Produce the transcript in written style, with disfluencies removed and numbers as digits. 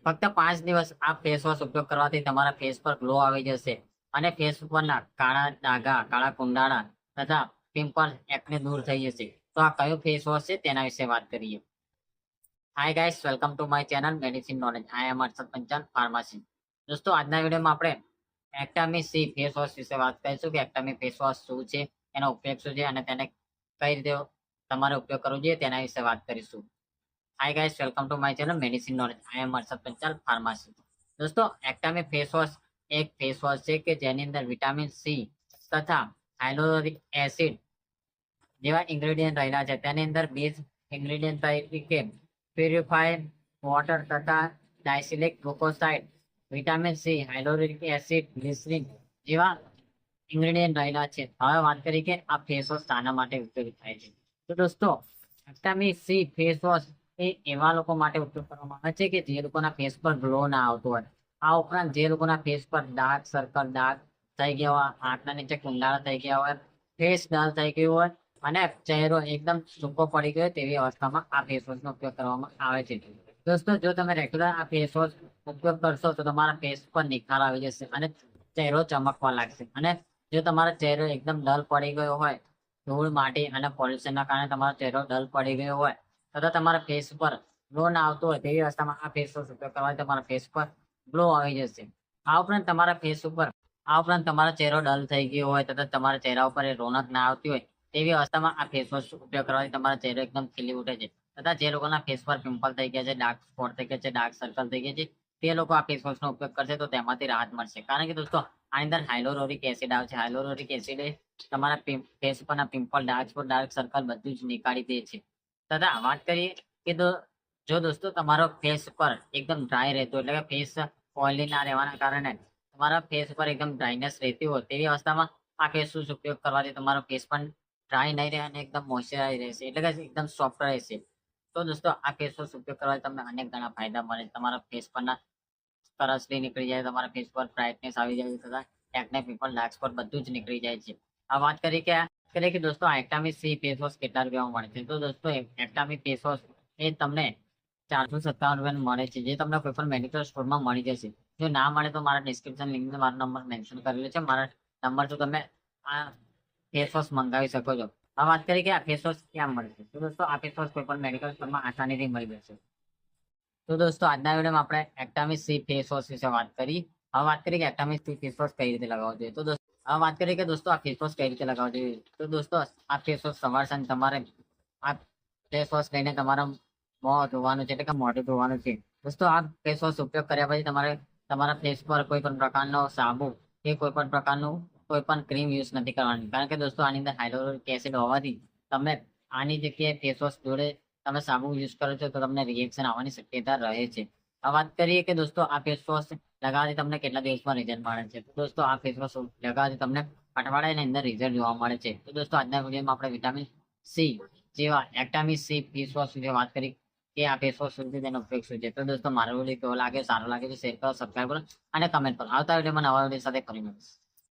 ફક્ત 5 દિવસ આ ફેસ વોશ ઉપયોગ કરવાથી તમારા ફેસ પર ગ્લો આવી જશે અને ફેસ ઉપરના કાળા ડાઘા, કાળા કુંડાળા તથા પિમ્પલ, એકને દૂર થઈ જશે. તો આ કયો ફેસ વોશ છે તેના વિશે વાત કરીએ. Hi guys, welcome to my channel medicine knowledge. I am Harshad Panchal, pharmacy. દોસ્તો, આજના વિડીયોમાં આપણે એક્ટામી સી ફેસ વોશ વિશે વાત કરીશું કે એક્ટામી ફેસ વોશ શું છે, એનો ઉપયોગ શું છે અને તેને કઈ રીતે તમારે ઉપયોગ કરવો જોઈએ તેના વિશે વાત કરીશું. Hi guys, welcome to my channel medicine knowledge. I am Harshad Panchal, pharmacy. દોસ્તો, એક્ટામી ફેસ વોશ એક ફેસ વોશ છે કે જેની અંદર વિટામિન સી તથા હાઇલોરિક એસિડ જેવા ઇન્ગ્રેડિયન્ટ રહેલા છે. તેની અંદર બેઝ ઇન્ગ્રેડિયન્ટ તરીકે પ્યુરિફાઈડ વોટર તથા ડાયસિલિક ગ્લુકોસાઇડ, વિટામિન સી, હાઇલોરિક એસિડ, ગ્લિસરીન જેવા ઇન્ગ્રેડિયન્ટ રહેલા છે. હવે વાત કરીએ કે આ ફેસ વોશ શાના માટે ઉપયોગી થાય છે. તો દોસ્તો, વિટામિન સી ફેસ વોશ એ એવા લોકો માટે ઉપયોગ કરવામાં આવે છે કે જે લોકોના ફેસ પર ગ્લો ના આવતો હોય. આ ઉપરાંત જે લોકોના ફેસ પર ડાર્ક સર્કલ, ડાર્ક થઈ ગયા હોય, આંખના નીચે કુંડાળા થઈ ગયા હોય, ફેસ ડલ થઈ ગયું હોય અને ચહેરો એકદમ સૂકો પડી ગયો તેવી અવસ્થામાં આ ફેસ વોશનો ઉપયોગ કરવામાં આવે છે. દોસ્તો, જો તમે રેગ્યુલર આ ફેસ વોશ ઉપયોગ કરશો તો તમારા ફેસ પર નિખાર આવી જશે અને ચહેરો ચમકવા લાગશે. અને જો તમારો ચહેરો એકદમ ડલ પડી ગયો હોય, ધૂળ, માટી અને પોલ્યુશનના કારણે તમારો ચહેરો ડલ પડી ગયો હોય તથા તમારા ફેસ પર ગ્લો ના આવતો હોય તેવી અવસ્થામાં આ ફેસ વોશ ઉપયોગ કરવાથી તમારા ફેસ પર ગ્લો આવી જશે. આ ઉપરાંત તમારા ફેસ ઉપર તમારો ચહેરો ડલ થઈ ગયો હોય તથા તમારા ચહેરા ઉપર એ રોનક ના આવતી હોય તેવી અવસ્થામાં આ ફેસ વોશ ઉપયોગ કરવાથી તમારો ચહેરો એકદમ ખીલી ઉઠે છે. તથા જે લોકોના ફેસ પર પિમ્પલ થઈ ગયા છે, ડાર્ક સ્પોટ થઈ ગયા છે, ડાર્ક સર્કલ થઈ ગયા છે, તે લોકો આ ફેસ વોશનો ઉપયોગ કરશે તો તેમાંથી રાહત મળશે. કારણ કે દોસ્તો, આની અંદર હાઇલોરોરિક એસિડ આવે છે. હાઇલોરોરિક એસિડ એ તમારા ફેસ પરના pimple, dark spot, dark circle બધું જ નીકાળી દે છે. તથા વાત કરીએ કે જો દોસ્તો તમારો ફેસ પર એકદમ ડ્રાય રહેતો એટલે કે ફેસ ઓઇલી ના રહેવાના કારણે તમારા ફેસ પર એકદમ ડ્રાયનેસ રહેતી હોય તેવી અવસ્થામાં આ ફેસ વોશ ઉપયોગ કરવાથી તમારો ફેસ પણ ડ્રાય નહીં રહે અને એકદમ મોઇશ્ચરાઇઝ રહેશે એટલે કે એકદમ સોફ્ટ રહેશે. તો દોસ્તો, આ ફેસ વોશ ઉપયોગ કરવાથી તમને અનેક ઘણા ફાયદા મળે. તમારા ફેસ પરના કરચલી નીકળી જાય, તમારા ફેસ પર બ્રાઇટનેસ આવી જાય તથા એકને પિમ્પલ, ડાર્ક સ્પોટ બધું જ નીકળી જાય છે. આ વાત કરીએ કે દોસ્તો આ એક્ટામી સી ફેસ વોશ કેટલા રૂપિયામાં મળે છે. તો દોસ્તો, એક્ટામી ફેસ વોશ એ તમને 457 રૂપિયાનું મળે છે, જે તમને કોઈ પણ મેડિકલ સ્ટોરમાં મળી જશે. જો ના મળે તો મારા ડિસ્ક્રિપ્શન લિંકમાં મારો નંબર મેન્શન કરેલો છે. મારા નંબર તો તમે આ ફેસ વોશ મંગાવી શકો છો. હવે વાત કરીએ કે આ ફેસ વોશ ક્યાં મળશે. તો દોસ્તો, આ ફેસ વોશ કોઈ પણ મેડિકલ સ્ટોરમાં આસાનીથી મળી જશે. તો દોસ્તો, આજના વિડીયોમાં આપણે એક્ટામી સી ફેસ વોશ વિશે વાત કરી. હવે વાત કરીએ કે એક્ટામી સી ફેસ વોશ કઈ રીતે લગાવવો જોઈએ. તો દોસ્તો, હવે વાત કરીએ કે દોસ્તો આ ફેસ વોશ કઈ રીતે લગાવવો જોઈએ. તો દોસ્તો, આ ફેસ વોશ સવાર સાંજ તમારે આ ફેસ વોશ લઈને તમારા મોં ધોવાનું છે એટલે કે મોઢું ધોવાનું છે. દોસ્તો, આ ફેસ વોશ ઉપયોગ કર્યા પછી તમારે તમારા ફેસ પર કોઈ પણ પ્રકારનો સાબુ કે કોઈ પણ પ્રકારનું કોઈ પણ ક્રીમ યુઝ નથી કરવાની. કારણ કે દોસ્તો, આની અંદર હાઇલોરિક એસિડ હોવાથી તમે આની જગ્યાએ ફેસ વોશ જોડે તમે સાબુ યુઝ કરો છો તો તમને રિએક્શન આવવાની શક્યતા રહે છે. આ વાત કરીએ કે દોસ્તો આ ફેસ વોશ લગાવવાથી તમને કેટલા દિવસમાં રિઝલ્ટ મળે છે. તો દોસ્તો, આ ફેસ વોશ લગાવવાથી તમને અઠવાડિયાની અંદર રિઝલ્ટ જોવા મળે છે. તો દોસ્તો, આજના વિડીયોમાં આપણે વિટામિન સી જેવા એક્ટામી સી ફેસ વોશ વિશે વાત કરી કે આ ફેસ વોશ શું છે, તેનો ઉપયોગ શું છે. તો દોસ્તો, મારો વિડીયો કેવો લાગે, સારો લાગે તો શેર કરો, સબસ્ક્રાઈબ કરો અને કમેન્ટ કરો. આવતા વિડીયોમાં નવા વિડીયો સાથે ફરી મળીશું.